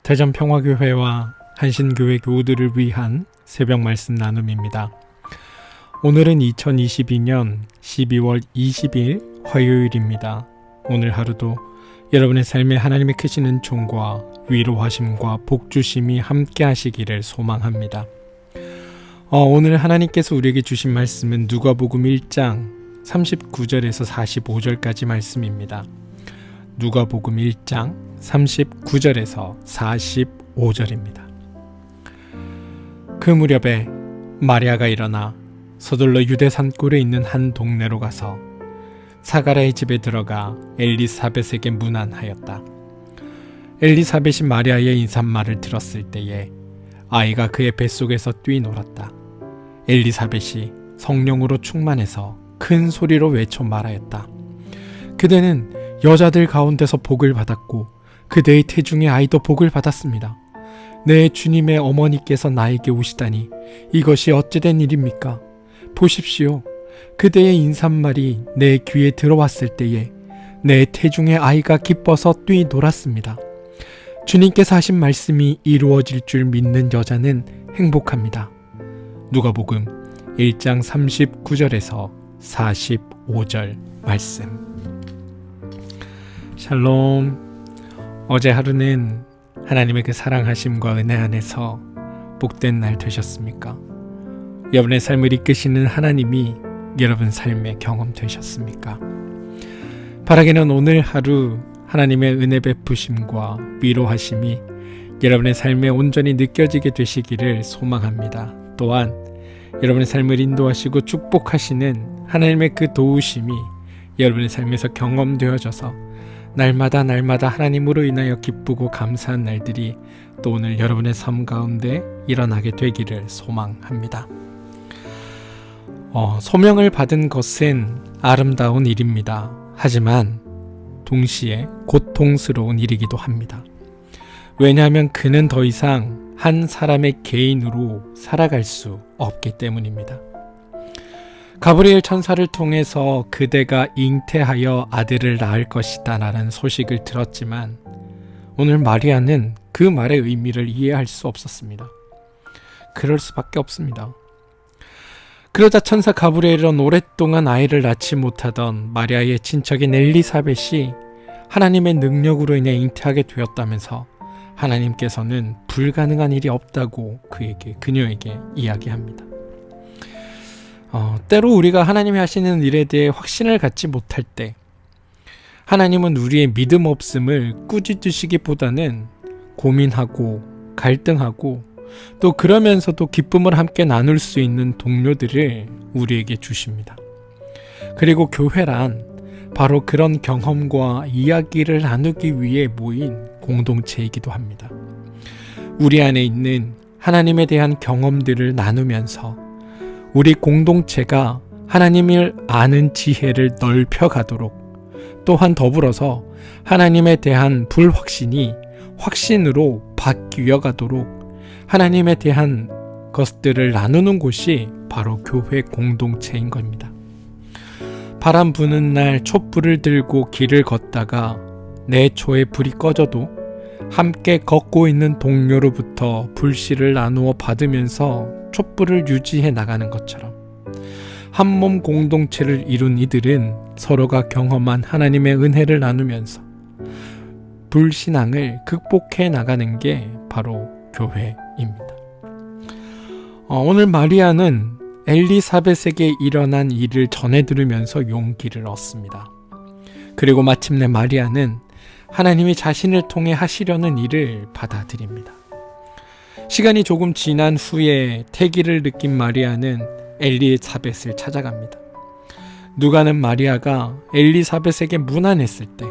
대전평화교회와 한신교회 교우들을 위한 새벽 말씀 나눔입니다. 오늘은 2022년 12월 20일 화요일입니다. 오늘 하루도 여러분의 삶에 하나님의 크신 은총과 위로하심과 복주심이 함께 하시기를 소망합니다. 오늘 하나님께서 우리에게 주신 말씀은 누가복음 1장 39절에서 45절까지 말씀입니다. 누가복음 1장 39절에서 45절입니다. 그 무렵에 마리아가 일어나 서둘러 유대 산골에 있는 한 동네로 가서 사가랴의 집에 들어가 엘리사벳에게 문안하였다. 엘리사벳이 마리아의 인사말을 들었을 때에 아이가 그의 뱃속에서 뛰놀았다. 엘리사벳이 성령으로 충만해서 큰 소리로 외쳐 말하였다. 그대는 여자들 가운데서 복을 받았고 그대의 태중의 아이도 복을 받았습니다. 내 주님의 어머니께서 나에게 오시다니 이것이 어찌된 일입니까? 보십시오. 그대의 인사말이 내 귀에 들어왔을 때에 내 태중의 아이가 기뻐서 뛰놀았습니다. 주님께서 하신 말씀이 이루어질 줄 믿는 여자는 행복합니다. 누가복음 1장 39절에서 45절 말씀. 샬롬. 어제 하루는 하나님의 그 사랑하심과 은혜 안에서 복된 날 되셨습니까? 여러분의 삶을 이끄시는 하나님이 여러분 삶의 경험 되셨습니까? 바라기는 오늘 하루 하나님의 은혜 베푸심과 위로하심이 여러분의 삶에 온전히 느껴지게 되시기를 소망합니다. 또한 여러분의 삶을 인도하시고 축복하시는 하나님의 그 도우심이 여러분의 삶에서 경험되어져서 날마다 하나님으로 인하여 기쁘고 감사한 날들이 또 오늘 여러분의 삶 가운데 일어나게 되기를 소망합니다. 소명을 받은 것은 아름다운 일입니다. 하지만 동시에 고통스러운 일이기도 합니다. 왜냐하면 그는 더 이상 한 사람의 개인으로 살아갈 수 없기 때문입니다. 가브리엘 천사를 통해서 그대가 잉태하여 아들을 낳을 것이다 라는 소식을 들었지만 오늘 마리아는 그 말의 의미를 이해할 수 없었습니다. 그럴 수밖에 없습니다. 그러자 천사 가브리엘은 오랫동안 아이를 낳지 못하던 마리아의 친척인 엘리사벳이 하나님의 능력으로 인해 잉태하게 되었다면서 하나님께서는 불가능한 일이 없다고 그녀에게 이야기합니다. 때로 우리가 하나님이 하시는 일에 대해 확신을 갖지 못할 때 하나님은 우리의 믿음 없음을 꾸짖으시기보다는 고민하고 갈등하고 또 그러면서도 기쁨을 함께 나눌 수 있는 동료들을 우리에게 주십니다. 그리고 교회란 바로 그런 경험과 이야기를 나누기 위해 모인 공동체이기도 합니다. 우리 안에 있는 하나님에 대한 경험들을 나누면서 우리 공동체가 하나님을 아는 지혜를 넓혀가도록 또한 더불어서 하나님에 대한 불확신이 확신으로 바뀌어 가도록 하나님에 대한 것들을 나누는 곳이 바로 교회 공동체인 겁니다. 바람 부는 날 촛불을 들고 길을 걷다가 내 초에 불이 꺼져도 함께 걷고 있는 동료로부터 불씨를 나누어 받으면서 촛불을 유지해 나가는 것처럼 한몸 공동체를 이룬 이들은 서로가 경험한 하나님의 은혜를 나누면서 불신앙을 극복해 나가는 게 바로 교회입니다. 오늘 마리아는 엘리사벳에게 일어난 일을 전해 들으면서 용기를 얻습니다. 그리고 마침내 마리아는 하나님이 자신을 통해 하시려는 일을 받아들입니다. 시간이 조금 지난 후에 태기를 느낀 마리아는 엘리사벳을 찾아갑니다. 누가는 마리아가 엘리사벳에게 문안했을 때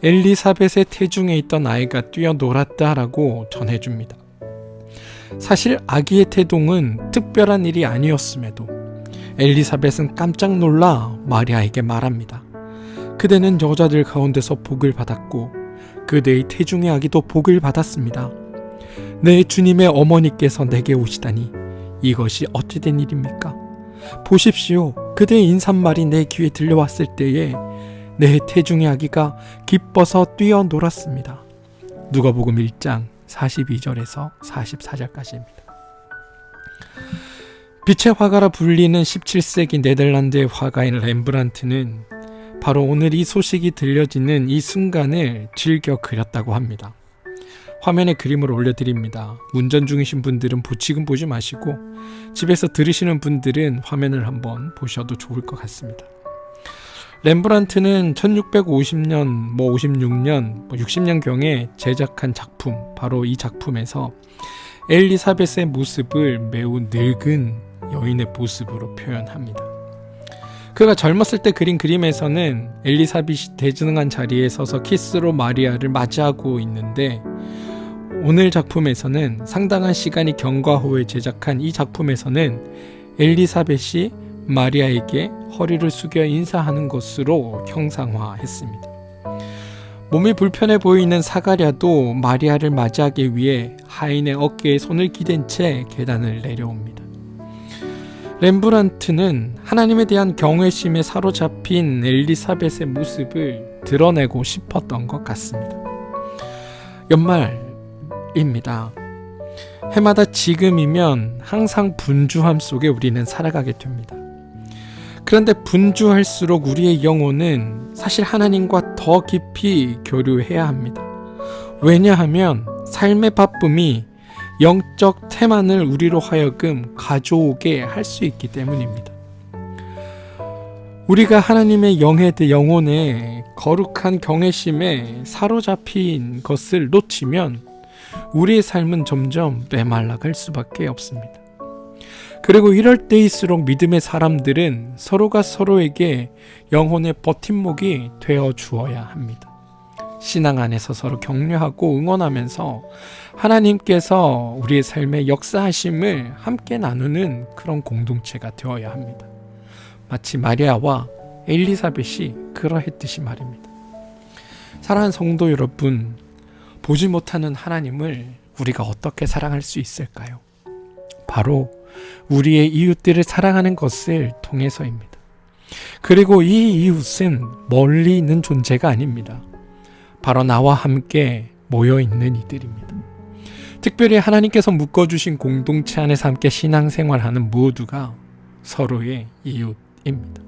엘리사벳의 태중에 있던 아이가 뛰어놀았다라고 전해줍니다. 사실 아기의 태동은 특별한 일이 아니었음에도 엘리사벳은 깜짝 놀라 마리아에게 말합니다. 그대는 여자들 가운데서 복을 받았고 그대의 태중의 아기도 복을 받았습니다. 내 주님의 어머니께서 내게 오시다니 이것이 어찌된 일입니까? 보십시오. 그대의 인사말이 내 귀에 들려왔을 때에 내 태중의 아기가 기뻐서 뛰어놀았습니다. 누가복음 1장 42절에서 44절까지입니다. 빛의 화가라 불리는 17세기 네덜란드의 화가인 렘브란트는 바로 오늘 이 소식이 들려지는 이 순간을 즐겨 그렸다고 합니다. 화면에 그림을 올려드립니다. 운전 중이신 분들은 지금 보지 마시고 집에서 들으시는 분들은 화면을 한번 보셔도 좋을 것 같습니다. 렘브란트는 1650년, 56년, 60년경에 제작한 작품, 바로 이 작품에서 엘리사벳의 모습을 매우 늙은 여인의 모습으로 표현합니다. 그가 젊었을 때 그린 그림에서는 엘리사벳이 대등한 자리에 서서 키스로 마리아를 맞이하고 있는데, 오늘 작품에서는 상당한 시간이 경과 후에 제작한 이 작품에서는 엘리사벳이 마리아에게 허리를 숙여 인사하는 것으로 형상화했습니다. 몸이 불편해 보이는 사가랴도 마리아를 맞이하기 위해 하인의 어깨에 손을 기댄 채 계단을 내려옵니다. 렘브란트는 하나님에 대한 경외심에 사로잡힌 엘리사벳의 모습을 드러내고 싶었던 것 같습니다. 연말입니다. 해마다 지금이면 항상 분주함 속에 우리는 살아가게 됩니다. 그런데 분주할수록 우리의 영혼은 사실 하나님과 더 깊이 교류해야 합니다. 왜냐하면 삶의 바쁨이 영적 태만을 우리로 하여금 가져오게 할 수 있기 때문입니다. 우리가 하나님의 영혼의 거룩한 경외심에 사로잡힌 것을 놓치면 우리의 삶은 점점 메말라갈 수밖에 없습니다. 그리고 이럴 때일수록 믿음의 사람들은 서로가 서로에게 영혼의 버팀목이 되어 주어야 합니다. 신앙 안에서 서로 격려하고 응원하면서 하나님께서 우리의 삶의 역사하심을 함께 나누는 그런 공동체가 되어야 합니다. 마치 마리아와 엘리사벳이 그러했듯이 말입니다. 사랑하는 성도 여러분, 보지 못하는 하나님을 우리가 어떻게 사랑할 수 있을까요? 바로 우리의 이웃들을 사랑하는 것을 통해서입니다. 그리고 이 이웃은 멀리 있는 존재가 아닙니다. 바로 나와 함께 모여있는 이들입니다. 특별히 하나님께서 묶어주신 공동체 안에서 함께 신앙생활하는 모두가 서로의 이웃입니다.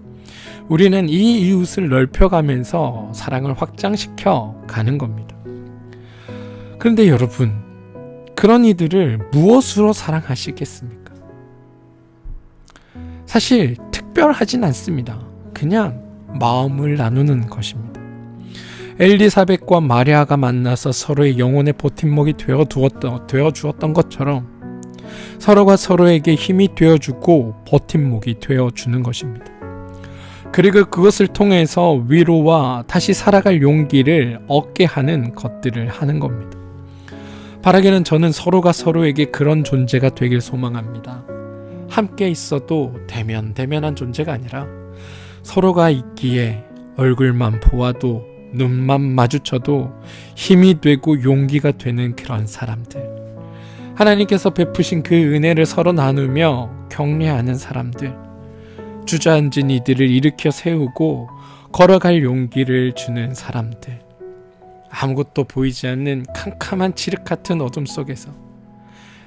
우리는 이 이웃을 넓혀가면서 사랑을 확장시켜 가는 겁니다. 그런데 여러분, 그런 이들을 무엇으로 사랑하시겠습니까? 사실 특별하진 않습니다. 그냥 마음을 나누는 것입니다. 엘리사벳과 마리아가 만나서 서로의 영혼의 버팀목이 되어 주었던 것처럼 서로가 서로에게 힘이 되어주고 버팀목이 되어주는 것입니다. 그리고 그것을 통해서 위로와 다시 살아갈 용기를 얻게 하는 것들을 하는 겁니다. 바라기는 저는 서로가 서로에게 그런 존재가 되길 소망합니다. 함께 있어도 대면한 존재가 아니라 서로가 있기에 얼굴만 보아도 눈만 마주쳐도 힘이 되고 용기가 되는 그런 사람들, 하나님께서 베푸신 그 은혜를 서로 나누며 격려하는 사람들, 주저앉은 이들을 일으켜 세우고 걸어갈 용기를 주는 사람들, 아무것도 보이지 않는 캄캄한 칠흑 같은 어둠 속에서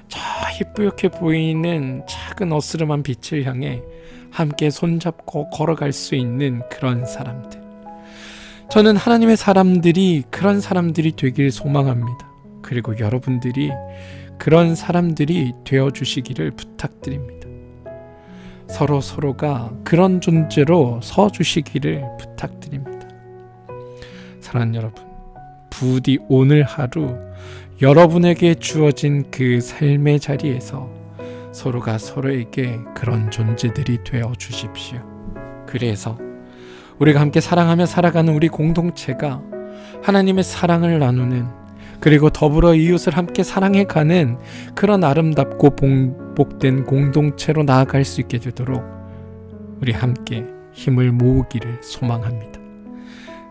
저 희뿌옇게 보이는 작은 어스름한 빛을 향해 함께 손잡고 걸어갈 수 있는 그런 사람들. 저는 하나님의 사람들이 그런 사람들이 되길 소망합니다. 그리고 여러분들이 그런 사람들이 되어주시기를 부탁드립니다. 서로가 그런 존재로 서주시기를 부탁드립니다. 사랑하는 여러분, 부디 오늘 하루 여러분에게 주어진 그 삶의 자리에서 서로가 서로에게 그런 존재들이 되어 주십시오. 그래서 우리가 함께 사랑하며 살아가는 우리 공동체가 하나님의 사랑을 나누는, 그리고 더불어 이웃을 함께 사랑해가는 그런 아름답고 복된 공동체로 나아갈 수 있게 되도록 우리 함께 힘을 모으기를 소망합니다.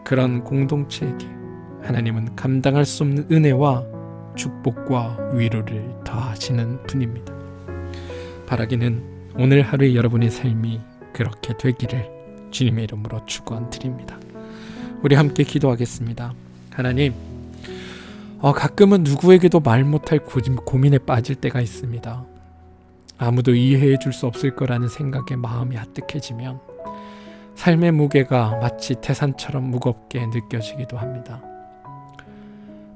그런 공동체에게 하나님은 감당할 수 없는 은혜와 축복과 위로를 더하시는 분입니다. 바라기는 오늘 하루의 여러분의 삶이 그렇게 되기를 주님의 이름으로 축원드립니다. 우리 함께 기도하겠습니다. 하나님, 가끔은 누구에게도 말 못할 고민에 빠질 때가 있습니다. 아무도 이해해 줄 수 없을 거라는 생각에 마음이 아뜩해지면 삶의 무게가 마치 태산처럼 무겁게 느껴지기도 합니다.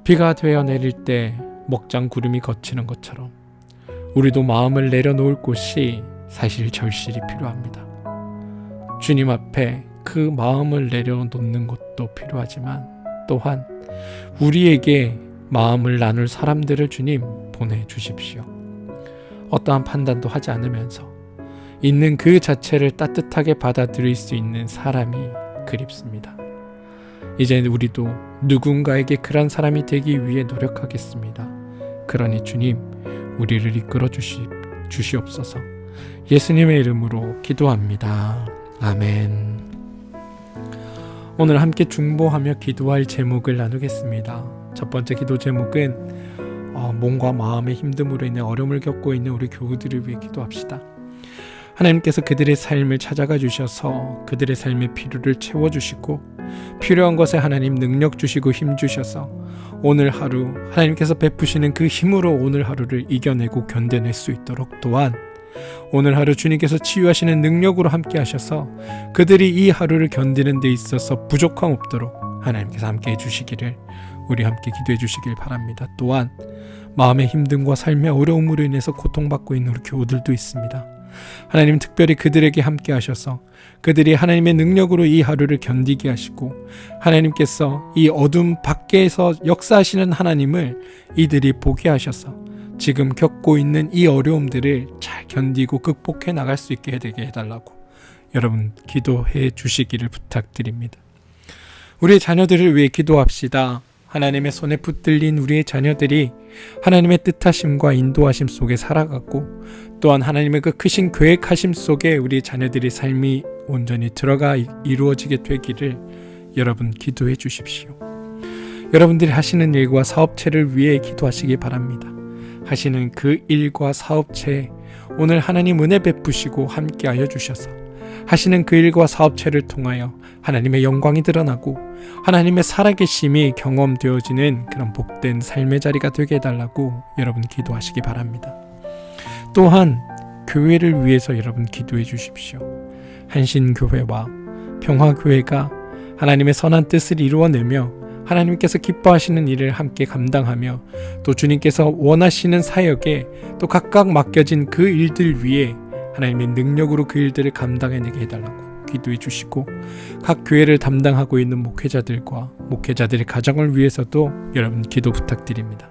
비가 되어 내릴 때 먹장 구름이 걷히는 것처럼 우리도 마음을 내려놓을 곳이 사실 절실히 필요합니다. 주님 앞에 그 마음을 내려놓는 것도 필요하지만 또한 우리에게 마음을 나눌 사람들을 주님 보내주십시오. 어떠한 판단도 하지 않으면서 있는 그 자체를 따뜻하게 받아들일 수 있는 사람이 그립습니다. 이제 우리도 누군가에게 그런 사람이 되기 위해 노력하겠습니다. 그러니 주님, 우리를 이끌어 주시옵소서. 예수님의 이름으로 기도합니다. 아멘. 오늘 함께 중보하며 기도할 제목을 나누겠습니다. 첫 번째 기도 제목은 몸과 마음의 힘듦으로 인해 어려움을 겪고 있는 우리 교우들을 위해 기도합시다. 하나님께서 그들의 삶을 찾아가 주셔서 그들의 삶의 필요를 채워주시고 필요한 것에 하나님 능력 주시고 힘 주셔서 오늘 하루 하나님께서 베푸시는 그 힘으로 오늘 하루를 이겨내고 견뎌낼 수 있도록, 또한 오늘 하루 주님께서 치유하시는 능력으로 함께 하셔서 그들이 이 하루를 견디는 데 있어서 부족함 없도록 하나님께서 함께 해주시기를 우리 함께 기도해 주시길 바랍니다. 또한 마음의 힘듦과 삶의 어려움으로 인해서 고통받고 있는 우리 교우들도 있습니다. 하나님 특별히 그들에게 함께 하셔서 그들이 하나님의 능력으로 이 하루를 견디게 하시고 하나님께서 이 어둠 밖에서 역사하시는 하나님을 이들이 보게 하셔서 지금 겪고 있는 이 어려움들을 잘 견디고 극복해 나갈 수 있게 되게 해달라고 여러분 기도해 주시기를 부탁드립니다. 우리의 자녀들을 위해 기도합시다. 하나님의 손에 붙들린 우리의 자녀들이 하나님의 뜻하심과 인도하심 속에 살아가고 또한 하나님의 그 크신 계획하심 속에 우리 자녀들의 삶이 온전히 들어가 이루어지게 되기를 여러분 기도해 주십시오. 여러분들이 하시는 일과 사업체를 위해 기도하시기 바랍니다. 하시는 그 일과 사업체에 오늘 하나님 은혜 베푸시고 함께하여 주셔서 하시는 그 일과 사업체를 통하여 하나님의 영광이 드러나고 하나님의 살아계심이 경험되어지는 그런 복된 삶의 자리가 되게 해달라고 여러분 기도하시기 바랍니다. 또한 교회를 위해서 여러분 기도해 주십시오. 한신교회와 평화교회가 하나님의 선한 뜻을 이루어내며 하나님께서 기뻐하시는 일을 함께 감당하며 또 주님께서 원하시는 사역에 또 각각 맡겨진 그 일들 위에 하나님의 능력으로 그 일들을 감당해내게 해달라고 기도해 주시고 각 교회를 담당하고 있는 목회자들과 목회자들의 가정을 위해서도 여러분 기도 부탁드립니다.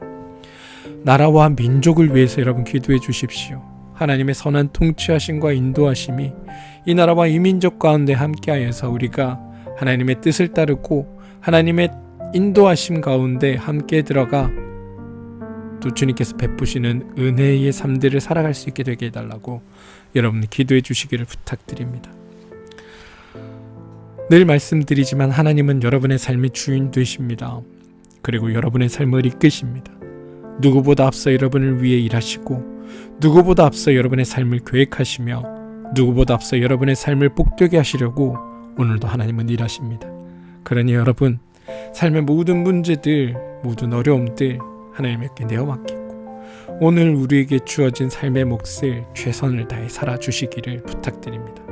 나라와 민족을 위해서 여러분 기도해 주십시오. 하나님의 선한 통치하심과 인도하심이 이 나라와 이 민족 가운데 함께하여서 우리가 하나님의 뜻을 따르고 하나님의 인도하심 가운데 함께 들어가 또 주님께서 베푸시는 은혜의 삶들을 살아갈 수 있게 되게 해달라고 여러분 기도해 주시기를 부탁드립니다. 늘 말씀드리지만 하나님은 여러분의 삶의 주인 되십니다. 그리고 여러분의 삶을 이끄십니다. 누구보다 앞서 여러분을 위해 일하시고 누구보다 앞서 여러분의 삶을 계획하시며 누구보다 앞서 여러분의 삶을 복되게 하시려고 오늘도 하나님은 일하십니다. 그러니 여러분 삶의 모든 문제들, 모든 어려움들 하나님께 내어 맡기고 오늘 우리에게 주어진 삶의 몫을 최선을 다해 살아주시기를 부탁드립니다.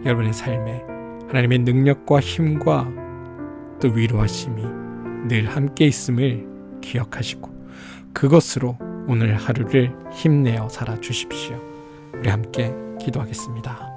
여러분의 삶에 하나님의 능력과 힘과 또 위로하심이 늘 함께 있음을 기억하시고 그것으로 오늘 하루를 힘내어 살아주십시오. 우리 함께 기도하겠습니다.